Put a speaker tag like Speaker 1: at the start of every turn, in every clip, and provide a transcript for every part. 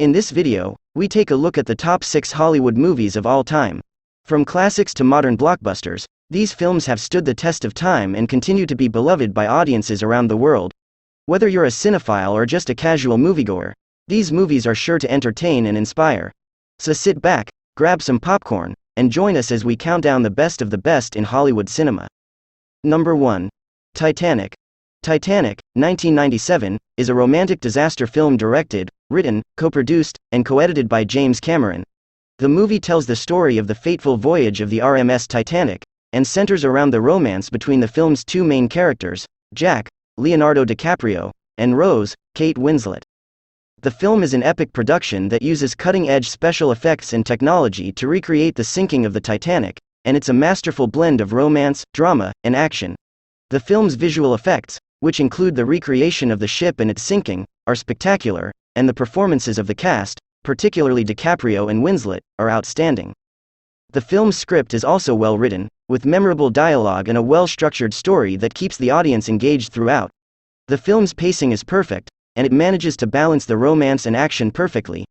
Speaker 1: In this video, we take a look at the top 6 Hollywood movies of all time. From classics to modern blockbusters, these films have stood the test of time and continue to be beloved by audiences around the world. Whether you're a cinephile or just a casual moviegoer, these movies are sure to entertain and inspire. So sit back, grab some popcorn, and join us as we count down the best of the best in Hollywood cinema. Number 1. Titanic. Titanic, 1997, is a romantic disaster film directed, written, co-produced, and co-edited by James Cameron. The movie tells the story of the fateful voyage of the RMS Titanic, and centers around the romance between the film's two main characters, Jack, Leonardo DiCaprio, and Rose, Kate Winslet. The film is an epic production that uses cutting-edge special effects and technology to recreate the sinking of the Titanic, and it's a masterful blend of romance, drama, and action. The film's visual effects, which include the recreation of the ship and its sinking, are spectacular, and the performances of the cast, particularly DiCaprio and Winslet, are outstanding. The film's script is also well written, with memorable dialogue and a well-structured story that keeps the audience engaged throughout. The film's pacing is perfect, and it manages to balance the romance and action perfectly.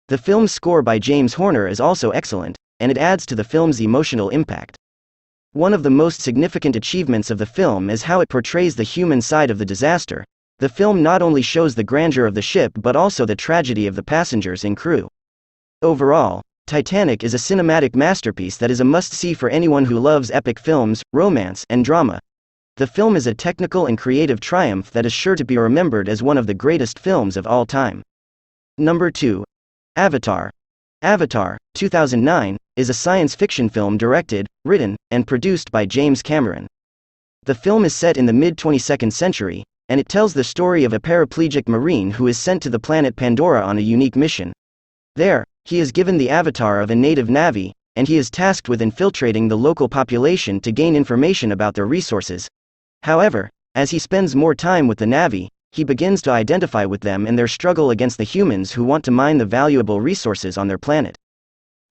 Speaker 1: The film's score by James Horner is also excellent, and it adds to the film's emotional impact. One of the most significant achievements of the film is how it portrays the human side of the disaster. The film not only shows the grandeur of the ship but also the tragedy of the passengers and crew. Overall, Titanic is a cinematic masterpiece that is a must-see for anyone who loves epic films, romance, and drama. The film is a technical and creative triumph that is sure to be remembered as one of the greatest films of all time. Number 2. Avatar. Avatar, 2009, is a science fiction film directed, written, and produced by James Cameron. The film is set in the mid-22nd century, and it tells the story of a paraplegic marine who is sent to the planet Pandora on a unique mission. There, he is given the avatar of a native Na'vi, and he is tasked with infiltrating the local population to gain information about their resources. However, as he spends more time with the Na'vi, he begins to identify with them and their struggle against the humans who want to mine the valuable resources on their planet.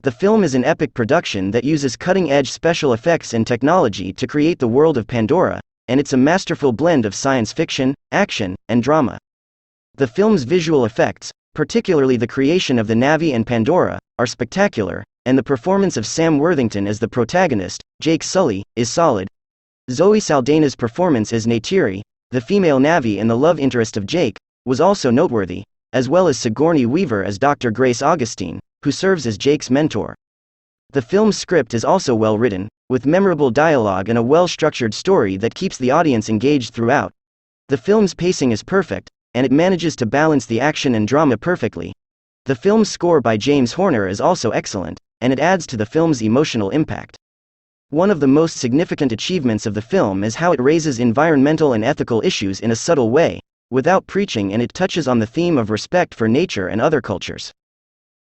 Speaker 1: The film is an epic production that uses cutting-edge special effects and technology to create the world of Pandora, and it's a masterful blend of science fiction, action, and drama. The film's visual effects, particularly the creation of the Na'vi and Pandora, are spectacular, and the performance of Sam Worthington as the protagonist, Jake Sully, is solid. Zoe Saldana's performance as Neytiri, the female Na'vi and the love interest of Jake, was also noteworthy, as well as Sigourney Weaver as Dr. Grace Augustine, who serves as Jake's mentor. The film's script is also well written, with memorable dialogue and a well-structured story that keeps the audience engaged throughout. The film's pacing is perfect, and it manages to balance the action and drama perfectly. The film's score by James Horner is also excellent, and it adds to the film's emotional impact. One of the most significant achievements of the film is how it raises environmental and ethical issues in a subtle way, without preaching, and it touches on the theme of respect for nature and other cultures.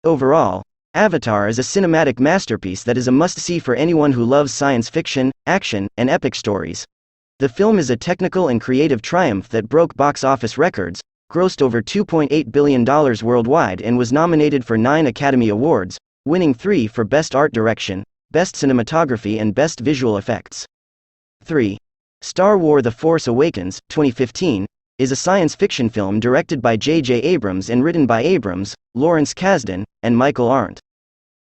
Speaker 1: Overall, Avatar is a cinematic masterpiece that is a must-see for anyone who loves science fiction, action, and epic stories. The film is a technical and creative triumph that broke box office records, grossed over $2.8 billion worldwide, and was nominated for 9 Academy Awards, winning 3 for Best Art Direction, Best Cinematography and Best Visual Effects. 3. Star Wars: The Force Awakens, 2015, is a science fiction film directed by J.J. Abrams and written by Abrams, Lawrence Kasdan, and Michael Arndt.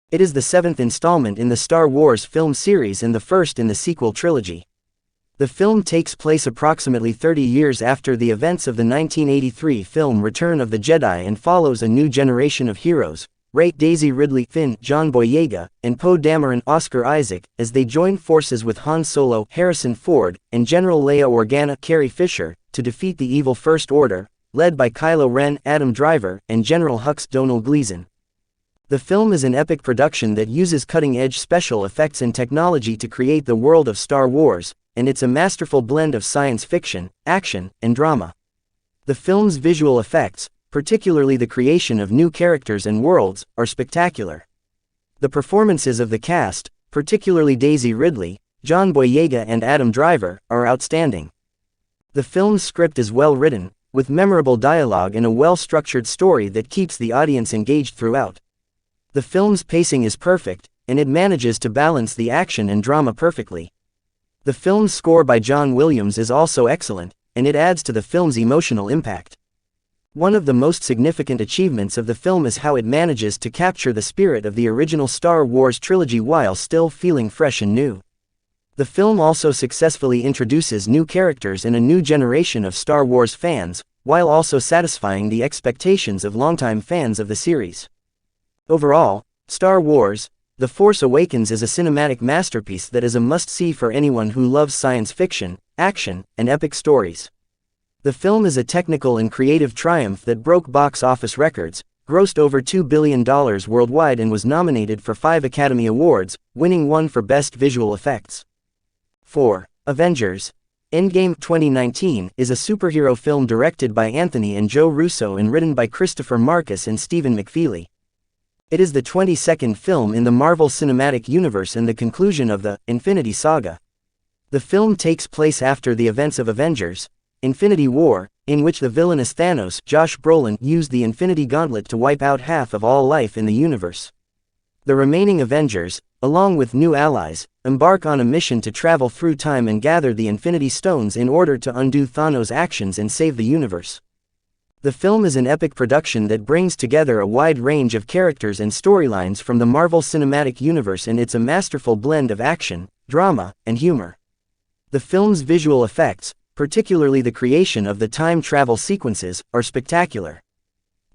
Speaker 1: It is the 7th installment in the Star Wars film series and the first in the sequel trilogy. The film takes place approximately 30 years after the events of the 1983 film Return of the Jedi and follows a new generation of heroes, Rey, Daisy Ridley, Finn, John Boyega, and Poe Dameron, Oscar Isaac, as they join forces with Han Solo, Harrison Ford, and General Leia Organa, Carrie Fisher, to defeat the evil First Order, led by Kylo Ren, Adam Driver, and General Hux, Donald Gleason. The film is an epic production that uses cutting-edge special effects and technology to create the world of Star Wars, and it's a masterful blend of science fiction, action, and drama. The film's visual effects, particularly the creation of new characters and worlds, are spectacular. The performances of the cast, particularly Daisy Ridley, John Boyega and Adam Driver, are outstanding. The film's script is well written, with memorable dialogue and a well-structured story that keeps the audience engaged throughout. The film's pacing is perfect, and it manages to balance the action and drama perfectly. The film's score by John Williams is also excellent, and it adds to the film's emotional impact. One of the most significant achievements of the film is how it manages to capture the spirit of the original Star Wars trilogy while still feeling fresh and new. The film also successfully introduces new characters and a new generation of Star Wars fans, while also satisfying the expectations of longtime fans of the series. Overall, Star Wars: The Force Awakens is a cinematic masterpiece that is a must-see for anyone who loves science fiction, action, and epic stories. The film is a technical and creative triumph that broke box office records, grossed over $2 billion worldwide and was nominated for 5 Academy Awards, winning one for Best Visual Effects. 4. Avengers: Endgame 2019 is a superhero film directed by Anthony and Joe Russo and written by Christopher Marcus and Stephen McFeely. It is the 22nd film in the Marvel Cinematic Universe and the conclusion of the Infinity Saga. The film takes place after the events of Avengers: Infinity War, in which the villainous Thanos, Josh Brolin, used the Infinity Gauntlet to wipe out half of all life in the universe. The remaining Avengers, along with new allies, embark on a mission to travel through time and gather the Infinity Stones in order to undo Thanos' actions and save the universe. The film is an epic production that brings together a wide range of characters and storylines from the Marvel Cinematic Universe, and it's a masterful blend of action, drama, and humor. The film's visual effects, particularly the creation of the time travel sequences, are spectacular.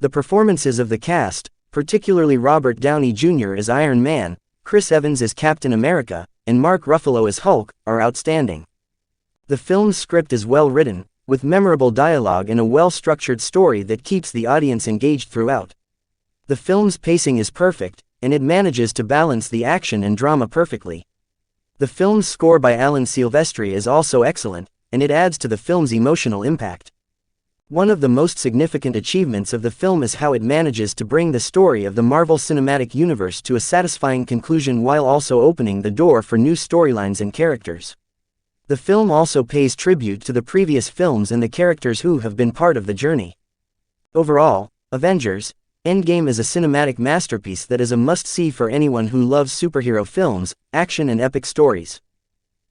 Speaker 1: The performances of the cast, particularly Robert Downey Jr. as Iron Man, Chris Evans as Captain America, and Mark Ruffalo as Hulk, are outstanding. The film's script is well written, with memorable dialogue and a well-structured story that keeps the audience engaged throughout. The film's pacing is perfect, and it manages to balance the action and drama perfectly. The film's score by Alan Silvestri is also excellent, and it adds to the film's emotional impact. One of the most significant achievements of the film is how it manages to bring the story of the Marvel Cinematic Universe to a satisfying conclusion while also opening the door for new storylines and characters. The film also pays tribute to the previous films and the characters who have been part of the journey. Overall, Avengers: Endgame is a cinematic masterpiece that is a must-see for anyone who loves superhero films, action, and epic stories.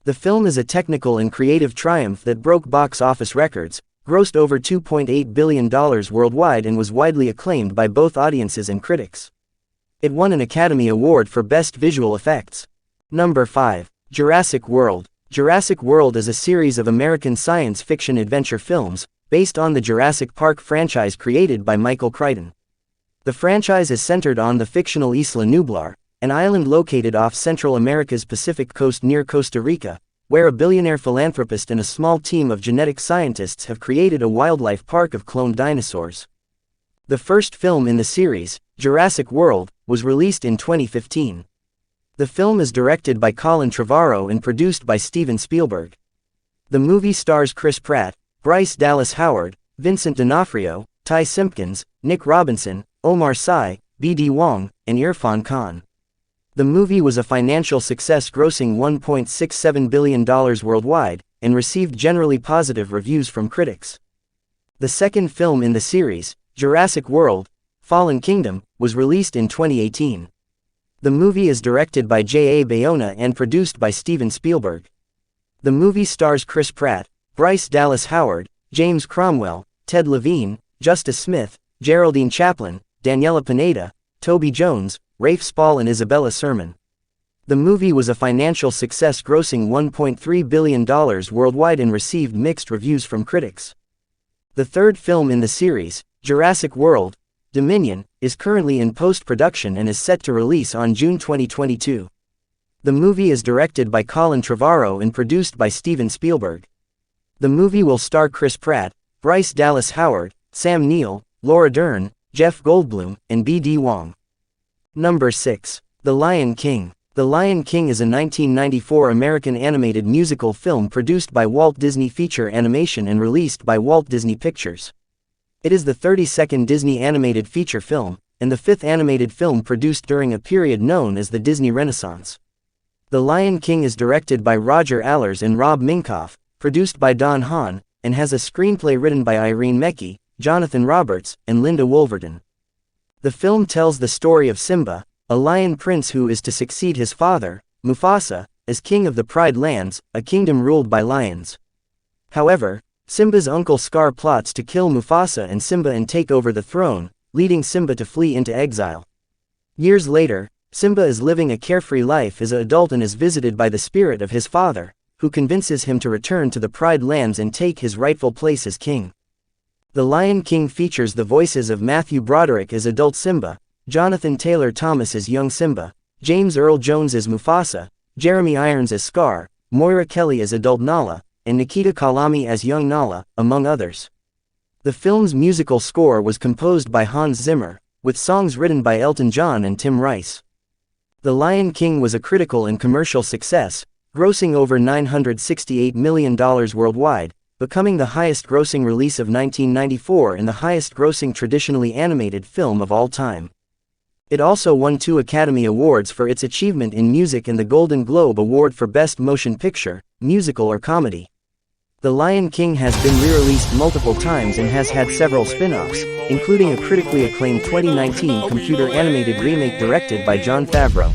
Speaker 1: The film is a technical and creative triumph that broke box office records, grossed over $2.8 billion worldwide, and was widely acclaimed by both audiences and critics. It won an Academy Award for Best Visual Effects. Number 5. Jurassic World. Jurassic World is a series of American science fiction adventure films, based on the Jurassic Park franchise created by Michael Crichton. The franchise is centered on the fictional Isla Nublar, an island located off Central America's Pacific coast near Costa Rica, where a billionaire philanthropist and a small team of genetic scientists have created a wildlife park of cloned dinosaurs. The first film in the series, Jurassic World, was released in 2015. The film is directed by Colin Trevorrow and produced by Steven Spielberg. The movie stars Chris Pratt, Bryce Dallas Howard, Vincent D'Onofrio, Ty Simpkins, Nick Robinson, Omar Sy, B.D. Wong, and Irfan Khan. The movie was a financial success, grossing $1.67 billion worldwide, and received generally positive reviews from critics. The second film in the series, Jurassic World: Fallen Kingdom, was released in 2018. The movie is directed by J.A. Bayona and produced by Steven Spielberg. The movie stars Chris Pratt, Bryce Dallas Howard, James Cromwell, Ted Levine, Justice Smith, Geraldine Chaplin, Daniela Pineda, Toby Jones, Rafe Spall, and Isabella Sermon. The movie was a financial success, grossing $1.3 billion worldwide, and received mixed reviews from critics. The third film in the series, Jurassic World: Dominion, is currently in post-production and is set to release on June 2022. The movie is directed by Colin Trevorrow and produced by Steven Spielberg. The movie will star Chris Pratt, Bryce Dallas Howard, Sam Neill, Laura Dern, Jeff Goldblum, and B.D. Wong. Number 6. The Lion King. The Lion King is a 1994 American animated musical film produced by Walt Disney Feature Animation and released by Walt Disney Pictures. It is the 32nd Disney animated feature film, and the 5th animated film produced during a period known as the Disney Renaissance. The Lion King is directed by Roger Allers and Rob Minkoff, produced by Don Hahn, and has a screenplay written by Irene Mecchi, Jonathan Roberts, and Linda Wolverton. The film tells the story of Simba, a lion prince who is to succeed his father, Mufasa, as king of the Pride Lands, a kingdom ruled by lions. However, Simba's uncle Scar plots to kill Mufasa and Simba and take over the throne, leading Simba to flee into exile. Years later, Simba is living a carefree life as an adult and is visited by the spirit of his father, who convinces him to return to the Pride Lands and take his rightful place as king. The Lion King features the voices of Matthew Broderick as adult Simba, Jonathan Taylor Thomas as young Simba, James Earl Jones as Mufasa, Jeremy Irons as Scar, Moira Kelly as adult Nala, and Nikita Khalami as young Nala, among others. The film's musical score was composed by Hans Zimmer, with songs written by Elton John and Tim Rice. The Lion King was a critical and commercial success, grossing over $968 million worldwide, becoming the highest-grossing release of 1994 and the highest-grossing traditionally animated film of all time. It also won 2 Academy Awards for its achievement in music and the Golden Globe Award for Best Motion Picture, Musical or Comedy. The Lion King has been re-released multiple times and has had several spin-offs, including a critically acclaimed 2019 computer-animated remake directed by Jon Favreau.